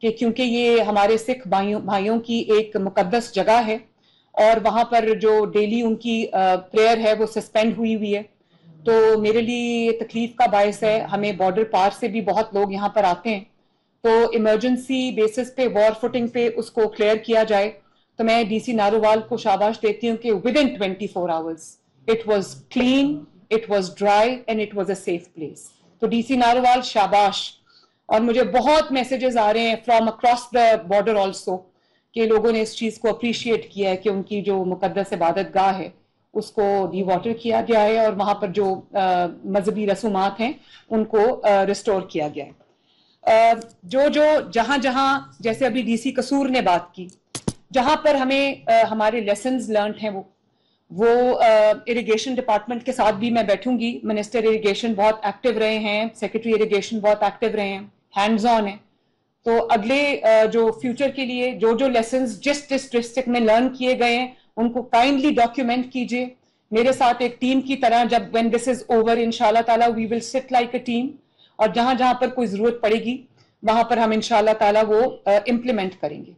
کہ کیونکہ یہ ہمارے سکھ بھائیوں کی ایک مقدس جگہ ہے اور وہاں پر جو ڈیلی ان کی پریئر ہے وہ سسپینڈ ہوئی ہے, تو میرے لیے تکلیف کا باعث ہے. ہمیں بارڈر پار سے بھی بہت لوگ یہاں پر آتے ہیں, تو ایمرجنسی بیسس پہ وار فوٹنگ پہ اس کو کلیئر کیا جائے. تو میں ڈی سی نارووال کو شاباش دیتی ہوں کہ within 24 hours it was clean, it was dry and it was a safe place. تو ڈی سی نارووال شاباش. اور مجھے بہت میسیجز آ رہے ہیں from across the border also کہ لوگوں نے اس چیز کو اپریشیٹ کیا ہے کہ ان کی جو مقدس عبادت گاہ ہے اس کو ڈی واٹر کیا گیا ہے اور وہاں پر جو مذہبی رسومات ہیں ان کو ریسٹور کیا گیا ہے. جو جہاں جہاں جیسے ابھی ڈی سی قصور نے بات کی, جہاں پر ہمیں ہمارے لیسنز لرنڈ ہیں وہ اریگیشن ڈپارٹمنٹ کے ساتھ بھی میں بیٹھوں گی. منسٹر اریگیشن بہت ایکٹیو رہے ہیں, سیکرٹری اریگیشن بہت ایکٹیو رہے ہیں, ہینڈز آن ہیں. تو اگلے جو فیوچر کے لیے جو لیسنز جس ڈسٹرکٹ میں لرن کیے گئے ہیں ان کو کائنڈلی ڈاکیومنٹ کیجئے میرے ساتھ ایک ٹیم کی طرح. جب when this is over انشاءاللہ تعالیٰ we will sit like a team, اور جہاں جہاں پر کوئی ضرورت پڑے گی وہاں پر ہم انشاءاللہ تعالیٰ وہ امپلیمنٹ کریں گے.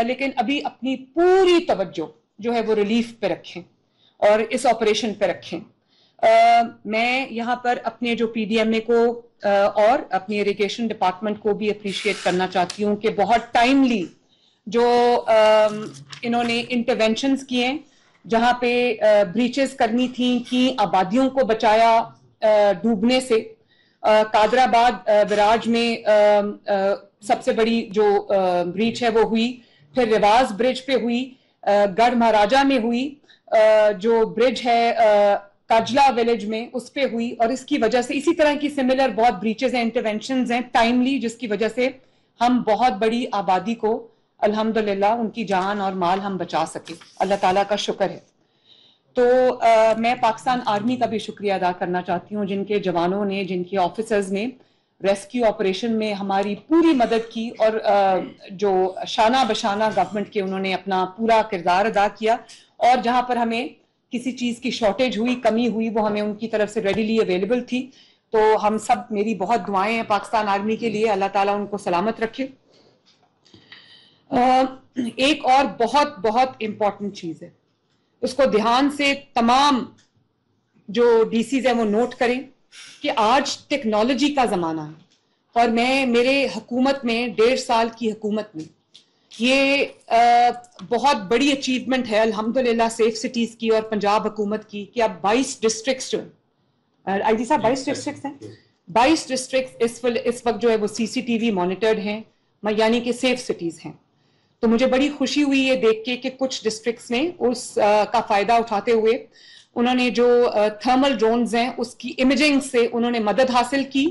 لیکن ابھی اپنی پوری توجہ جو ہے وہ ریلیف پہ رکھیں اور اس آپریشن پہ رکھیں. میں یہاں پر اپنے جو پی ڈی ایم اے کو اور اپنی اریگیشن ڈپارٹمنٹ کو بھی اپریشیٹ کرنا چاہتی ہوں کہ بہت ٹائملی جو انہوں نے انٹرونشنز کیے جہاں پہ بریچز کرنی تھیں کی آبادیوں کو بچایا ڈوبنے سے. قادر آباد براج میں سب سے بڑی جو بریچ ہے وہ ہوئی, پھر رواز برج پہ ہوئی, گڑھ مہاراجہ میں ہوئی, جو برج ہے کاجلا ویلیج میں اس پہ ہوئی, اور اس کی وجہ سے اسی طرح کی سملر بہت بریچز ہیں, انٹرونشنز ہیں ٹائملی, جس کی وجہ سے ہم بہت بڑی آبادی کو الحمدللہ ان کی جان اور مال ہم بچا سکے. اللہ تعالیٰ کا شکر ہے. تو میں پاکستان آرمی کا بھی شکریہ ادا کرنا چاہتی ہوں جن کے جوانوں نے, جن کے آفیسرز نے ریسکیو آپریشن میں ہماری پوری مدد کی, اور جو شانہ بشانہ گورنمنٹ کے انہوں نے اپنا پورا کردار ادا کیا, اور جہاں پر ہمیں کسی چیز کی شارٹیج ہوئی, کمی ہوئی, وہ ہمیں ان کی طرف سے ریڈیلی اویلیبل تھی. تو ہم سب, میری بہت دعائیں ہیں پاکستان آرمی کے لیے, اللہ تعالیٰ ان کو سلامت رکھے. ایک اور بہت بہت امپورٹنٹ چیز ہے, اس کو دھیان سے تمام جو ڈی سیز ہیں وہ نوٹ کریں کہ آج ٹیکنالوجی کا زمانہ ہے, اور میں میرے حکومت میں 1.5 سال کی حکومت میں یہ بہت بڑی اچیومنٹ ہے الحمدللہ سیف سٹیز کی اور پنجاب حکومت کی کہ اب 22 ڈسٹرکٹس جو آئی جی صاحب 22 ڈسٹرکٹس ہیں, 22 ڈسٹرکٹس اس وقت جو ہے وہ CCTV مانیٹرڈ ہیں, یعنی کہ سیف سٹیز ہیں. تو مجھے بڑی خوشی ہوئی یہ دیکھ کے کہ کچھ ڈسٹرکٹس نے اس کا فائدہ اٹھاتے ہوئے انہوں نے جو تھرمل ڈرونز ہیں اس کی امیجنگ سے انہوں نے مدد حاصل کی,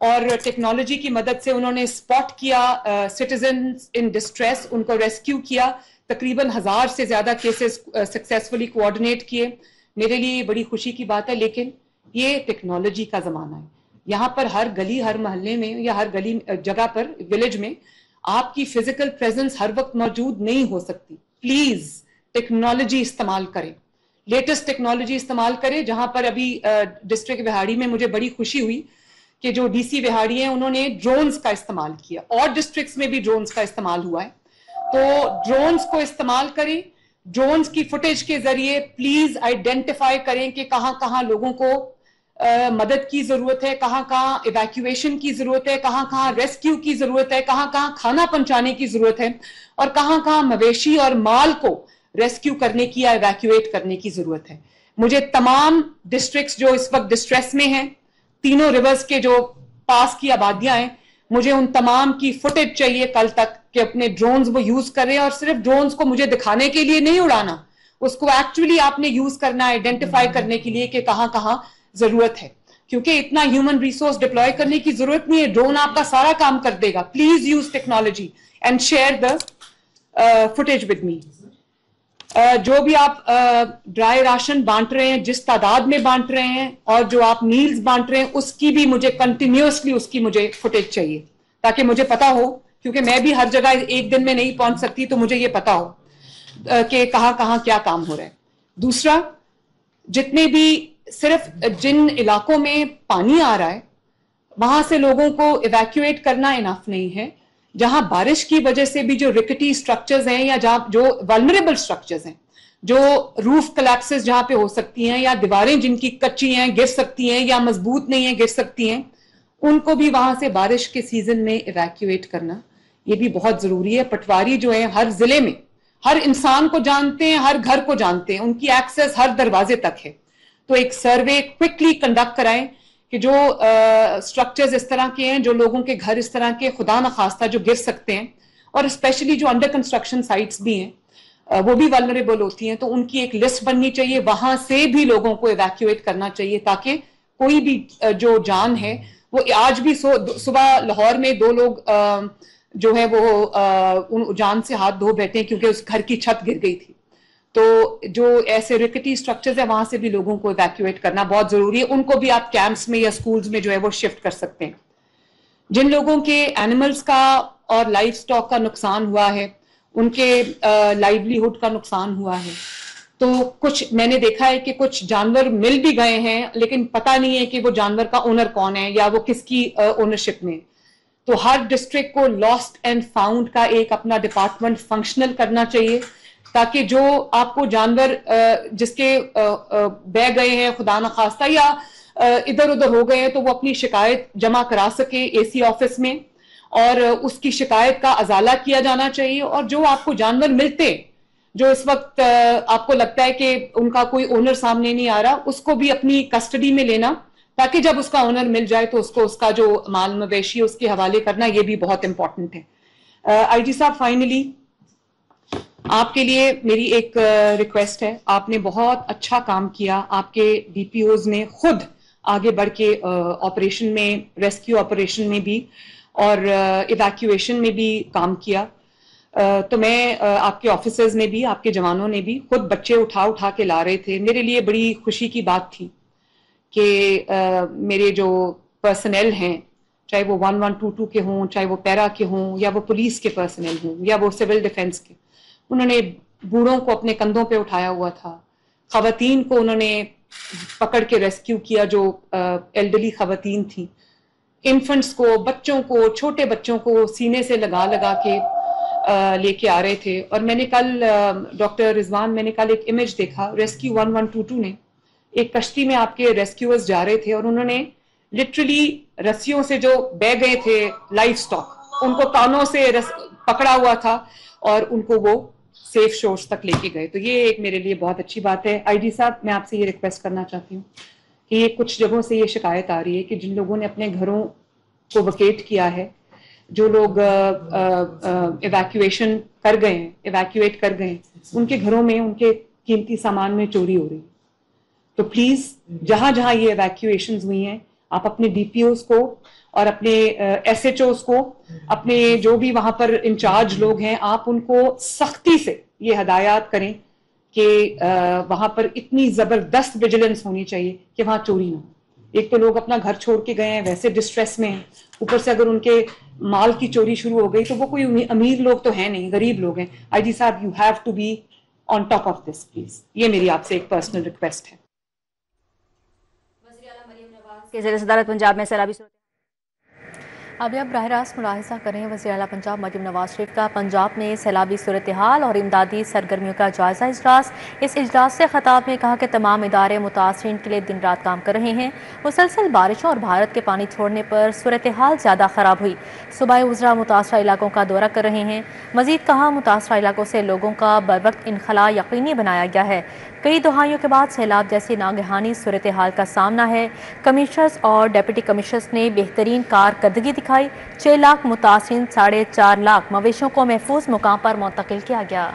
اور ٹیکنالوجی کی مدد سے انہوں نے اسپاٹ کیا سٹیزنز ان ڈسٹریس, ان کو ریسکیو کیا, تقریباً 1000 سے زیادہ کیسز سکسیسفلی کوآرڈینیٹ کیے. میرے لیے بڑی خوشی کی بات ہے, لیکن یہ ٹیکنالوجی کا زمانہ ہے. یہاں پر ہر گلی, ہر محلے میں یا ہر گلی جگہ پر, ولیج میں آپ کی فزیکل پریزنس ہر وقت موجود نہیں ہو سکتی. پلیز ٹیکنالوجی استعمال کریں, लेटेस्ट टेक्नोलॉजी इस्तेमाल करें। जहां पर अभी डिस्ट्रिक्ट विहाड़ी में मुझे बड़ी खुशी हुई कि जो डीसी विहाड़ी हैं उन्होंने ड्रोन्स का इस्तेमाल किया, और डिस्ट्रिक्ट्स में भी ड्रोन्स का इस्तेमाल हुआ है। तो ड्रोन्स को इस्तेमाल करें, ड्रोन्स की फुटेज के जरिए प्लीज आइडेंटिफाई करें कि कहां कहां लोगों को मदद की जरूरत है, कहां कहां इवैक्यूएशन की जरूरत है, कहां कहां रेस्क्यू की जरूरत है, कहां कहां खाना पहुंचाने की जरूरत है, और कहां कहां मवेशी और माल को रेस्क्यू करने की या इवैक्यूएट करने की जरूरत है। मुझे तमाम डिस्ट्रिक्ट्स जो इस वक्त डिस्ट्रेस में हैं, तीनों रिवर्स के जो पास की आबादियां हैं, मुझे उन तमाम की फुटेज चाहिए कल तक कि अपने ड्रोन्स वो यूज करें, और सिर्फ ड्रोन्स को मुझे दिखाने के लिए नहीं उड़ाना, उसको एक्चुअली आपने यूज करना है आइडेंटिफाई करने के लिए कि कहां कहां जरूरत है, क्योंकि इतना ह्यूमन रिसोर्स डिप्लॉय करने की जरूरत नहीं है, ड्रोन आपका सारा काम कर देगा। Please use technology and share the footage with me. जो भी आप ड्राई राशन बांट रहे हैं, जिस तादाद में बांट रहे हैं, और जो आप मील्स बांट रहे हैं, उसकी भी मुझे कंटिन्यूअसली उसकी मुझे फुटेज चाहिए, ताकि मुझे पता हो, क्योंकि मैं भी हर जगह एक दिन में नहीं पहुंच सकती, तो मुझे ये पता हो कि कहां कहां क्या काम हो रहा है। दूसरा, जितने भी सिर्फ जिन इलाकों में पानी आ रहा है वहां से लोगों को इवैक्यूएट करना इनफ नहीं है। जहां बारिश की वजह से भी जो रिकटी स्ट्रक्चर्स हैं, या जहां जो वल्नरेबल स्ट्रक्चर्स हैं, जो रूफ कोलैप्सेस जहां पे हो सकती हैं, या दीवारें जिनकी कच्ची हैं गिर सकती हैं, या मजबूत नहीं है गिर सकती हैं, उनको भी वहां से बारिश के सीजन में इवैक्यूएट करना ये भी बहुत जरूरी है। पटवारी जो है हर जिले में हर इंसान को जानते हैं, हर घर को जानते हैं, उनकी एक्सेस हर दरवाजे तक है। तो एक सर्वे क्विकली कंडक्ट कराएं कि जो स्ट्रक्चर्स इस तरह के हैं, जो लोगों के घर इस तरह के खुदा न खास्ता जो गिर सकते हैं, और स्पेशली जो अंडर कंस्ट्रक्शन साइट्स भी हैं वो भी वल्नरेबल होती हैं, तो उनकी एक लिस्ट बननी चाहिए, वहां से भी लोगों को इवैक्यूएट करना चाहिए, ताकि कोई भी जो जान है वो आज भी सुबह लाहौर में 2 लोग जो है वो उन जान से हाथ धो बैठे हैं क्योंकि उस घर की छत गिर गई थी। तो जो ऐसे रिकटी स्ट्रक्चर्स है वहां से भी लोगों को इवैक्यूएट करना बहुत जरूरी है। उनको भी आप कैंप्स में या स्कूल्स में जो है वो शिफ्ट कर सकते हैं। जिन लोगों के एनिमल्स का और लाइफ स्टॉक का नुकसान हुआ है, उनके लाइवलीहुड का नुकसान हुआ है, तो कुछ मैंने देखा है कि कुछ जानवर मिल भी गए हैं, लेकिन पता नहीं है कि वो जानवर का ओनर कौन है या वो किसकी ओनरशिप में। तो हर डिस्ट्रिक्ट को लॉस्ट एंड फाउंड का एक अपना डिपार्टमेंट फंक्शनल करना चाहिए, ताकि जो आपको जानवर जिसके बह गए हैं खुदा न खास्ता या इधर उधर हो गए हैं, तो वो अपनी शिकायत जमा करा सके एसी ऑफिस में, और उसकी शिकायत का अजाला किया जाना चाहिए। और जो आपको जानवर मिलते, जो इस वक्त आपको लगता है कि उनका कोई ओनर सामने नहीं आ रहा, उसको भी अपनी कस्टडी में लेना, ताकि जब उसका ओनर मिल जाए तो उसको उसका जो माल मवेशी उसके हवाले करना, ये भी बहुत इंपॉर्टेंट है। आईजी साहब, फाइनली आपके लिए मेरी एक रिक्वेस्ट है। आपने बहुत अच्छा काम किया, आपके डीपीओज ने खुद आगे बढ़ के ऑपरेशन में, रेस्क्यू ऑपरेशन में भी और इवैक्यूएशन में भी काम किया। तो मैं आपके ऑफिसर्स ने भी, आपके जवानों ने भी खुद बच्चे उठा उठा के ला रहे थे। मेरे लिए बड़ी खुशी की बात थी कि मेरे जो पर्सनल हैं, चाहे वो 1122 के हों, चाहे वो पैरा के हों, या वो पुलिस के पर्सनल हों, या वो सिविल डिफेंस के, उन्होंने बूढ़ों को अपने कंधों पे उठाया हुआ था, खवातीन को उन्होंने पकड़ के रेस्क्यू किया जो एल्डरली खवातीन थी, इन्फेंट्स को, बच्चों को, छोटे बच्चों को सीने से लगा लगा के लेके आ रहे थे। और मैंने कल डॉक्टर रिजवान, मैंने कल एक इमेज देखा, रेस्क्यू 1122 ने एक कश्ती में आपके रेस्क्यूअर्स जा रहे थे और उन्होंने लिटरली रस्सियों से जो बह गए थे लाइफ स्टॉक, उनको कानों से पकड़ा हुआ था और उनको वो सेफ शोर्स तक लेके गए। तो ये एक मेरे लिए बहुत अच्छी बात है। आईजी साहब, मैं आपसे ये रिक्वेस्ट करना चाहती हूँ कि ये कुछ जगहों से ये शिकायत आ रही है कि जिन लोगों ने अपने घरों को वकेट किया है, जो लोग इवैक्यूएशन कर गए हैं, इवैक्यूएट कर गए हैं, उनके घरों में उनके कीमती सामान में चोरी हो रही है। तो प्लीज जहां जहां ये इवैक्यूएशंस हुई हैं, आप अपने डीपीओस को और अपने एसएचओस को, अपने जो भी वहां पर इंचार्ज लोग हैं, आप उनको सख्ती से ये हदायत करें कि वहां पर इतनी जबरदस्त विजिलेंस होनी चाहिए कि वहां चोरी ना हो। एक तो लोग अपना घर छोड़ के गए हैं, वैसे डिस्ट्रेस में हैं, ऊपर से अगर उनके माल की चोरी शुरू हो गई तो वो कोई अमीर लोग तो है नहीं, गरीब लोग हैं। आईजी साहब, you have to be on top of this please. ये मेरी आपसे एक पर्सनल रिक्वेस्ट है। के ज़ेर सदारत पंजाब में सैलाबी अभी आप बराह रास्त मुलाहिजा करें वज़ीर आला पंजाब मरियम नवाज शरीफ का पंजाब में सैलाबी सूरत हाल और इमदादी सरगर्मियों का जायज़ा इजलास। इस इजलास से खिताब में कहा कि तमाम इदारे मुतासरीन के लिए दिन रात काम कर रहे हैं। मुसलसल बारिशों और भारत के पानी छोड़ने पर सूरत हाल ज़्यादा ख़राब हुई। सूबाई वज़रा मुतासरा इलाकों का दौरा कर रहे हैं। मज़ीद कहा मुतासरा इलाकों से लोगों का बरवक्त इनखला यकीनी बनाया गया है। कई दहाइयों के बाद सैलाब जैसी नागहानी सूरत हाल का सामना है। कमिश्नर्स और डिप्टी कमिश्नर्स ने बेहतरीन कारकर्दगी दिखाई। 6 लाख मुतासिन 4.5 लाख मवेशियों को महफूज मुकाम पर मुंतकिल किया गया।